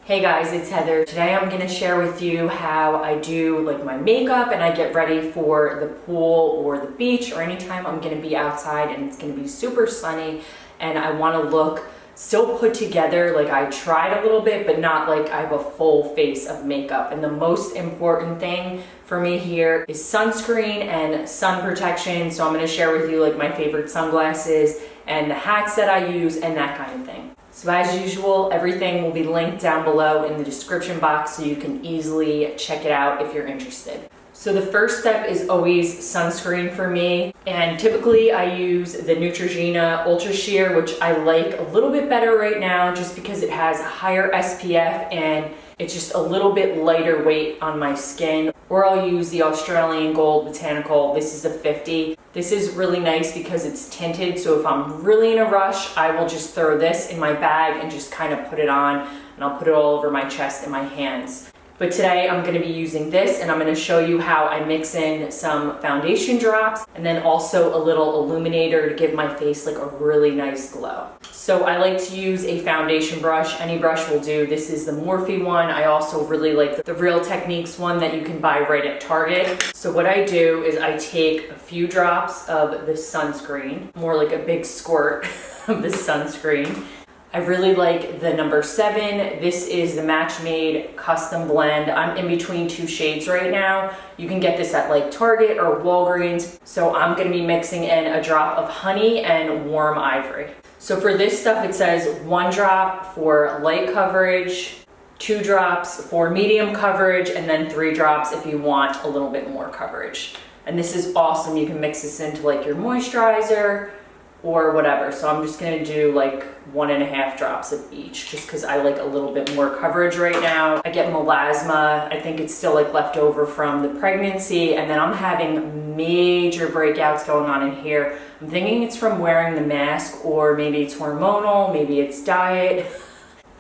Hey guys, it's Heather. Today I'm gonna share with you how I do like my makeup and I get ready for the pool or the beach or anytime I'm gonna be outside and it's gonna be super sunny and I wanna look still put together. Like I tried a little bit, but not like I have a full face of makeup. And the most important thing for me here is sunscreen and sun protection. So I'm gonna share with you like my favorite sunglasses and the hats that I use and that kind of thing. So as usual, everything will be linked down below in the description box so you can easily check it out if you're interested. So the first step is always sunscreen for me. And typically I use the Neutrogena Ultra Sheer, which I like a little bit better right now just because it has a higher SPF and it's just a little bit lighter weight on my skin. Or I'll use the Australian Gold Botanical. This is a 50. This is really nice because it's tinted, so if I'm really in a rush, I will just throw this in my bag and just kind of put it on, and I'll put it all over my chest and my hands. But today I'm gonna be using this and I'm gonna show you how I mix in some foundation drops and then also a little illuminator to give my face like a really nice glow. So I like to use a foundation brush. Any brush will do. This is the Morphe one. I also really like the Real Techniques one that you can buy right at Target. So what I do is I take a few drops of the sunscreen, more like a big squirt of the sunscreen. I really like the number 7. This is the Match Made Custom Blend. I'm in between 2 shades right now. You can get this at like Target or Walgreens. So I'm gonna be mixing in a drop of honey and warm ivory. So for this stuff, it says 1 drop for light coverage, 2 drops for medium coverage, and then 3 drops if you want a little bit more coverage. And this is awesome. You can mix this into like your moisturizer or whatever. So I'm just gonna do like 1.5 drops of each just because I like a little bit more coverage right now. I get melasma. I think it's still like left over from the pregnancy, and then I'm having major breakouts going on in here. I'm thinking it's from wearing the mask, or maybe it's hormonal, maybe it's diet.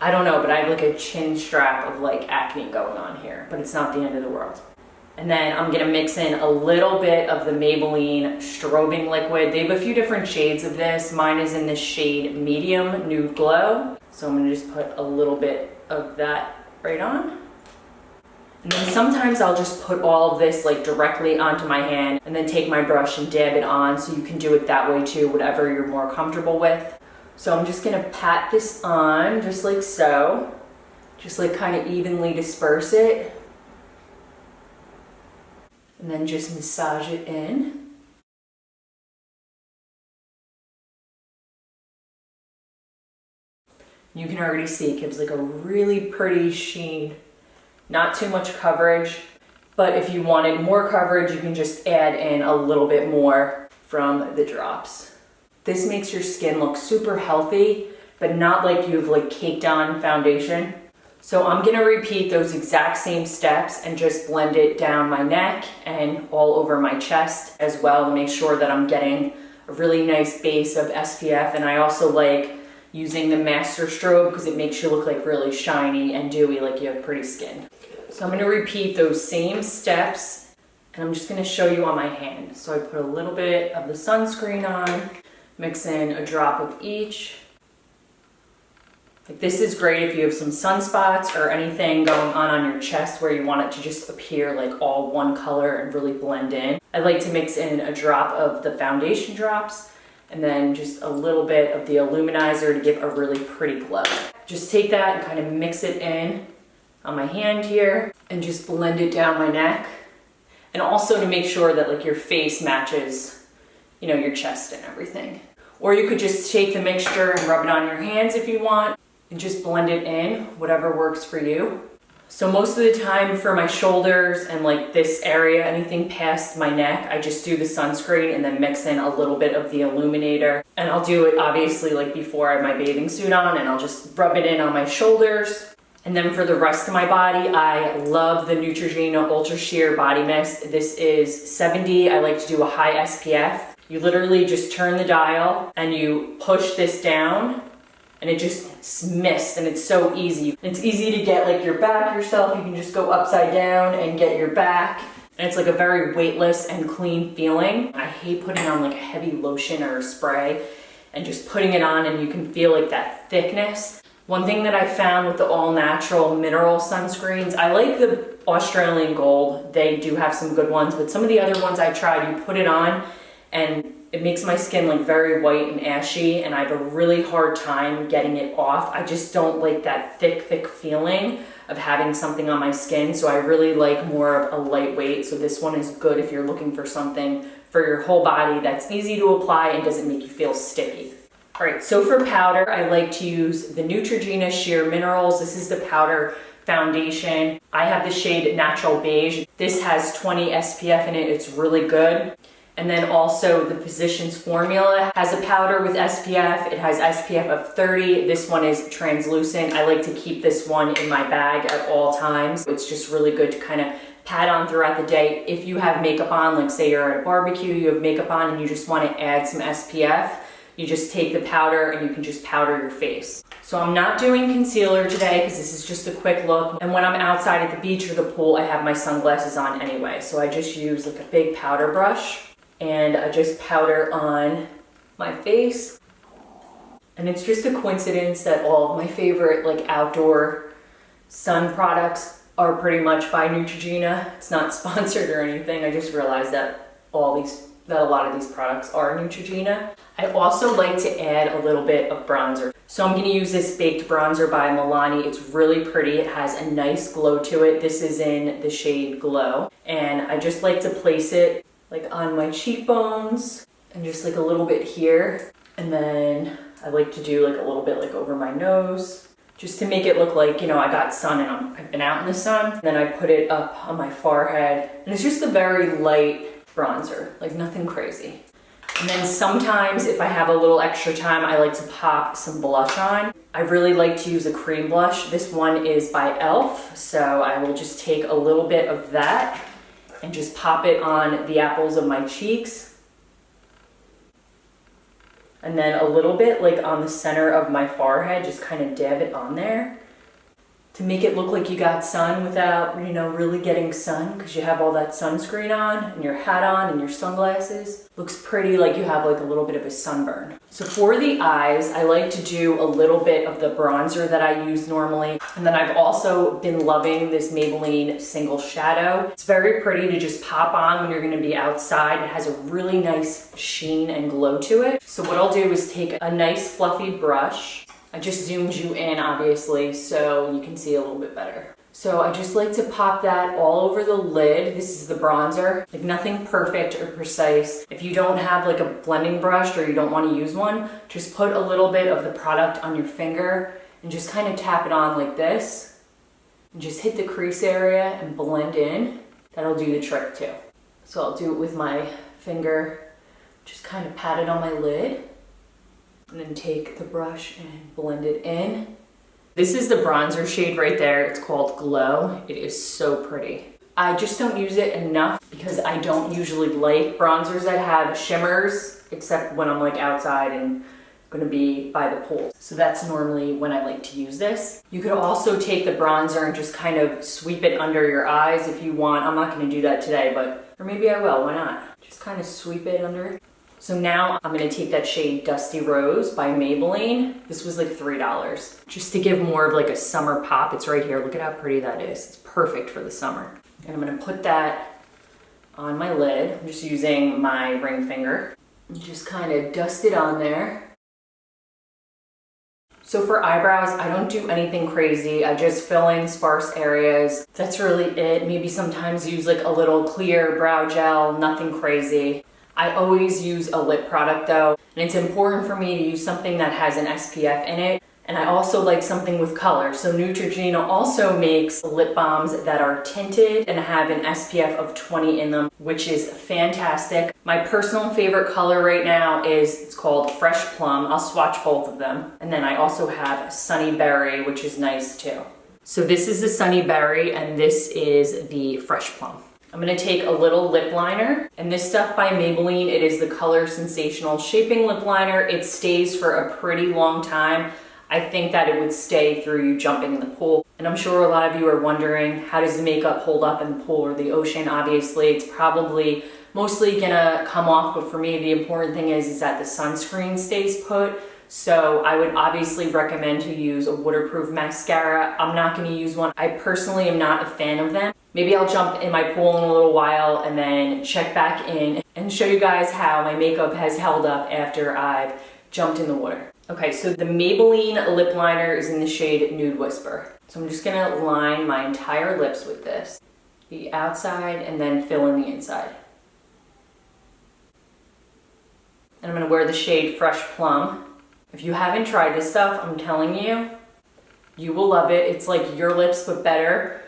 I don't know, but I have like a chin strap of like acne going on here, but it's not the end of the world. And then I'm gonna mix in a little bit of the Maybelline strobing liquid. They have a few different shades of this. Mine is in the shade Medium Nude Glow. So I'm gonna just put a little bit of that right on. And then sometimes I'll just put all of this like directly onto my hand and then take my brush and dab it on, so you can do it that way too, whatever you're more comfortable with. So I'm just gonna pat this on just like so. Just like kind of evenly disperse it. And then just massage it in. You can already see it gives like a really pretty sheen. Not too much coverage, but if you wanted more coverage, you can just add in a little bit more from the drops. This makes your skin look super healthy, but not like you've like caked on foundation. So I'm gonna repeat those exact same steps and just blend it down my neck and all over my chest as well to make sure that I'm getting a really nice base of SPF. And I also like using the Master Strobe because it makes you look like really shiny and dewy, like you have pretty skin. So I'm gonna repeat those same steps and I'm just gonna show you on my hand. So I put a little bit of the sunscreen on, mix in a drop of each. Like this is great if you have some sunspots or anything going on your chest where you want it to just appear like all one color and really blend in. I like to mix in a drop of the foundation drops and then just a little bit of the illuminizer to give a really pretty glow. Just take that and kind of mix it in on my hand here and just blend it down my neck. And also to make sure that like your face matches, you know, your chest and everything. Or you could just take the mixture and rub it on your hands if you want. And just blend it in, whatever works for you. So most of the time for my shoulders and like this area, anything past my neck, I just do the sunscreen and then mix in a little bit of the illuminator. And I'll do it obviously like before I have my bathing suit on, and I'll just rub it in on my shoulders. And then for the rest of my body, I love the Neutrogena Ultra Sheer Body Mist. This is 70. I like to do a high SPF. You literally just turn the dial and you push this down and it just mists, and it's so easy. It's easy to get like your back yourself. You can just go upside down and get your back. And it's like a very weightless and clean feeling. I hate putting on like a heavy lotion or a spray and just putting it on, and you can feel like that thickness. One thing that I found with the all natural mineral sunscreens, I like the Australian Gold. They do have some good ones, but some of the other ones I tried, you put it on and it makes my skin like very white and ashy, and I have a really hard time getting it off. I just don't like that thick feeling of having something on my skin, so I really like more of a lightweight. So this one is good if you're looking for something for your whole body that's easy to apply and doesn't make you feel sticky. All right, so for powder, I like to use the Neutrogena Sheer Minerals. This is the powder foundation. I have the shade Natural Beige. This has 20 SPF in it. It's really good. And then also the Physicians Formula has a powder with SPF. It has SPF of 30. This one is translucent. I like to keep this one in my bag at all times. It's just really good to kind of pat on throughout the day. If you have makeup on, like say you're at a barbecue, you have makeup on and you just want to add some SPF, you just take the powder and you can just powder your face. So I'm not doing concealer today because this is just a quick look. And when I'm outside at the beach or the pool, I have my sunglasses on anyway. So I just use like a big powder brush and I just powder on my face. And it's just a coincidence that all of my favorite like outdoor sun products are pretty much by Neutrogena. It's not sponsored or anything. I just realized that a lot of these products are Neutrogena. I also like to add a little bit of bronzer. So I'm going to use this Baked Bronzer by Milani. It's really pretty. It has a nice glow to it. This is in the shade Glow. And I just like to place it like on my cheekbones and just like a little bit here. And then I like to do like a little bit like over my nose, just to make it look like, you know, I got sun and I've been out in the sun. And then I put it up on my forehead. And it's just a very light bronzer, like nothing crazy. And then sometimes if I have a little extra time, I like to pop some blush on. I really like to use a cream blush. This one is by e.l.f. So I will just take a little bit of that and just pop it on the apples of my cheeks. And then a little bit like on the center of my forehead, just kind of dab it on there to make it look like you got sun without, you know, really getting sun, because you have all that sunscreen on and your hat on and your sunglasses. Looks pretty like you have like a little bit of a sunburn. So for the eyes, I like to do a little bit of the bronzer that I use normally. And then I've also been loving this Maybelline Single Shadow. It's very pretty to just pop on when you're gonna be outside. It has a really nice sheen and glow to it. So what I'll do is take a nice fluffy brush. I just zoomed you in, obviously, so you can see a little bit better. So I just like to pop that all over the lid. This is the bronzer, like nothing perfect or precise. If you don't have like a blending brush or you don't want to use one, just put a little bit of the product on your finger and just kind of tap it on like this. And just hit the crease area and blend in. That'll do the trick too. So I'll do it with my finger, just kind of pat it on my lid. And then take the brush and blend it in. This is the bronzer shade right there. It's called Glow. It is so pretty. I just don't use it enough because I don't usually like bronzers that have shimmers, except when I'm like outside and gonna be by the pool. So that's normally when I like to use this. You could also take the bronzer and just kind of sweep it under your eyes if you want. I'm not gonna do that today, or maybe I will, why not? Just kind of sweep it under. So now I'm gonna take that shade Dusty Rose by Maybelline. This was like $3, just to give more of like a summer pop. It's right here, look at how pretty that is. It's perfect for the summer. And I'm gonna put that on my lid. I'm just using my ring finger. And just kind of dust it on there. So for eyebrows, I don't do anything crazy. I just fill in sparse areas. That's really it. Maybe sometimes use like a little clear brow gel, nothing crazy. I always use a lip product though, and it's important for me to use something that has an SPF in it. And I also like something with color. So Neutrogena also makes lip balms that are tinted and have an SPF of 20 in them, which is fantastic. My personal favorite color right now it's called Fresh Plum. I'll swatch both of them. And then I also have Sunny Berry, which is nice too. So this is the Sunny Berry and this is the Fresh Plum. I'm gonna take a little lip liner, and this stuff by Maybelline, it is the Color Sensational Shaping Lip Liner. It stays for a pretty long time. I think that it would stay through you jumping in the pool. And I'm sure a lot of you are wondering, how does the makeup hold up in the pool or the ocean? Obviously, it's probably mostly gonna come off, but for me, the important thing is that the sunscreen stays put. So I would obviously recommend to use a waterproof mascara. I'm not going to use one. I personally am not a fan of them. Maybe I'll jump in my pool in a little while and then check back in and show you guys how my makeup has held up after I've jumped in the water. Okay, so the Maybelline Lip Liner is in the shade Nude Whisper. So I'm just gonna line my entire lips with this. The outside and then fill in the inside. And I'm gonna wear the shade Fresh Plum. If you haven't tried this stuff, I'm telling you, you will love it. It's like your lips but better.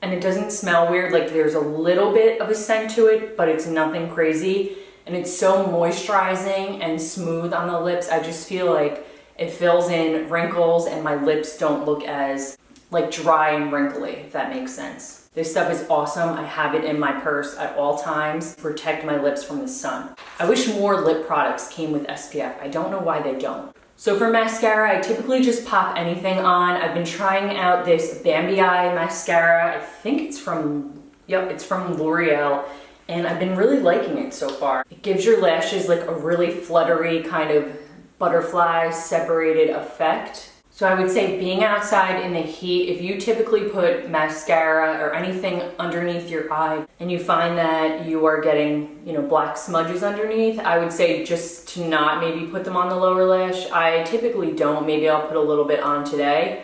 And it doesn't smell weird, like there's a little bit of a scent to it, but it's nothing crazy. And it's so moisturizing and smooth on the lips. I just feel like it fills in wrinkles and my lips don't look as like dry and wrinkly, if that makes sense. This stuff is awesome. I have it in my purse at all times to protect my lips from the sun. I wish more lip products came with SPF. I don't know why they don't. So for mascara, I typically just pop anything on. I've been trying out this Bambi Eye mascara. I think it's from, it's from L'Oreal. And I've been really liking it so far. It gives your lashes like a really fluttery kind of butterfly separated effect. So I would say being outside in the heat, if you typically put mascara or anything underneath your eye and you find that you are getting, black smudges underneath, I would say just to not maybe put them on the lower lash. I typically don't. Maybe I'll put a little bit on today.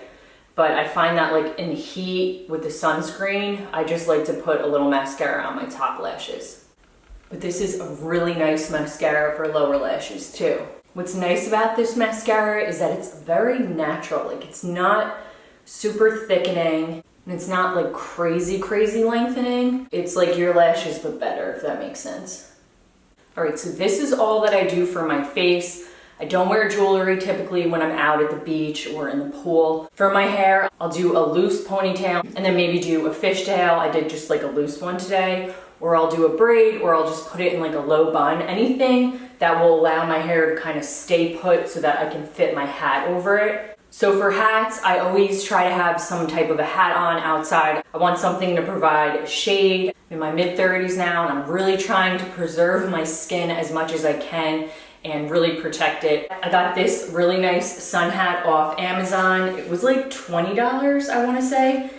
But I find that like in the heat with the sunscreen, I just like to put a little mascara on my top lashes. But this is a really nice mascara for lower lashes too. What's nice about this mascara is that it's very natural. Like it's not super thickening and it's not like crazy lengthening. It's like your lashes but better, if that makes sense. All right, so this is all that I do for my face. I don't wear jewelry typically when I'm out at the beach or in the pool. For my hair, I'll do a loose ponytail and then maybe do a fishtail. I did just like a loose one today. Or I'll do a braid, or I'll just put it in like a low bun. Anything that will allow my hair to kind of stay put so that I can fit my hat over it. So for hats, I always try to have some type of a hat on outside. I want something to provide shade. I'm in my mid-30s now and I'm really trying to preserve my skin as much as I can and really protect it. I got this really nice sun hat off Amazon. It was like $20, I wanna say.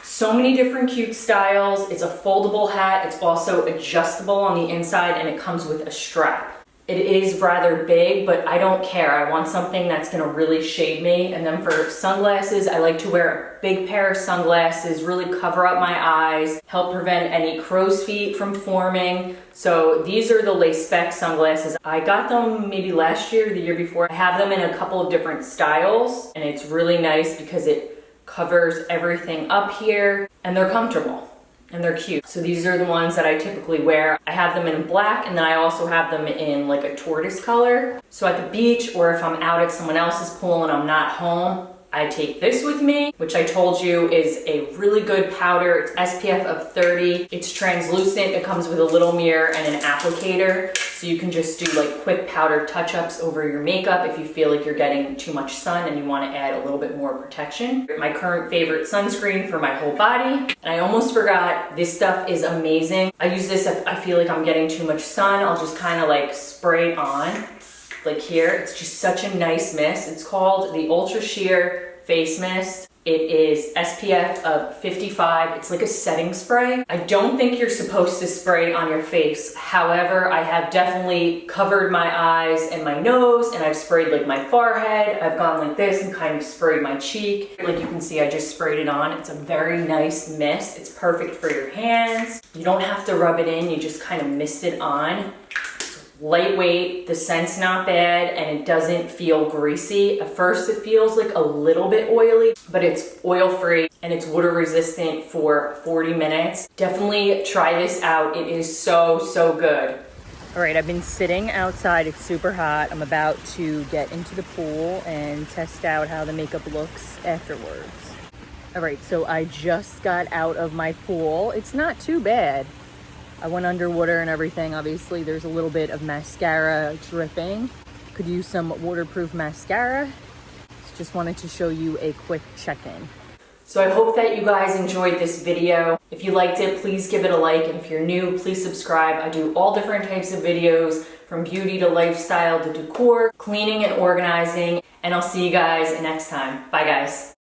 So many different cute styles. It's a foldable hat. It's also adjustable on the inside and it comes with a strap. It is rather big, but I don't care. I want something that's gonna really shade me. And then for sunglasses, I like to wear a big pair of sunglasses, really cover up my eyes, help prevent any crow's feet from forming. So these are the Spec sunglasses. I got them maybe last year, the year before. I have them in a couple of different styles and it's really nice because it covers everything up here and they're comfortable and they're cute. So these are the ones that I typically wear. I have them in black and then I also have them in like a tortoise color. So at the beach or if I'm out at someone else's pool and I'm not home, I take this with me, which I told you is a really good powder. It's SPF of 30. It's translucent. It comes with a little mirror and an applicator. So you can just do like quick powder touch-ups over your makeup if you feel like you're getting too much sun and you want to add a little bit more protection. My current favorite sunscreen for my whole body. And I almost forgot, this stuff is amazing. I use this if I feel like I'm getting too much sun. I'll just kind of like spray it on. Like here, it's just such a nice mist. It's called the Ultra Sheer Face Mist. It is SPF of 55. It's like a setting spray. I don't think you're supposed to spray it on your face. However, I have definitely covered my eyes and my nose, and I've sprayed like my forehead. I've gone like this and kind of sprayed my cheek. Like you can see, I just sprayed it on. It's a very nice mist. It's perfect for your hands. You don't have to rub it in. You just kind of mist it on. Lightweight, the scent's not bad, and it doesn't feel greasy. At first it feels like a little bit oily, but it's oil-free and it's water resistant for 40 minutes. Definitely try this out. It is so good. All right, I've been sitting outside. It's super hot. I'm about to get into the pool and test out how the makeup looks afterwards. All right, so I just got out of my pool. It's not too bad. I went underwater and everything. Obviously, there's a little bit of mascara dripping. Could use some waterproof mascara. Just wanted to show you a quick check-in. So I hope that you guys enjoyed this video. If you liked it, please give it a like. And if you're new, please subscribe. I do all different types of videos from beauty to lifestyle to decor, cleaning and organizing, and I'll see you guys next time. Bye guys.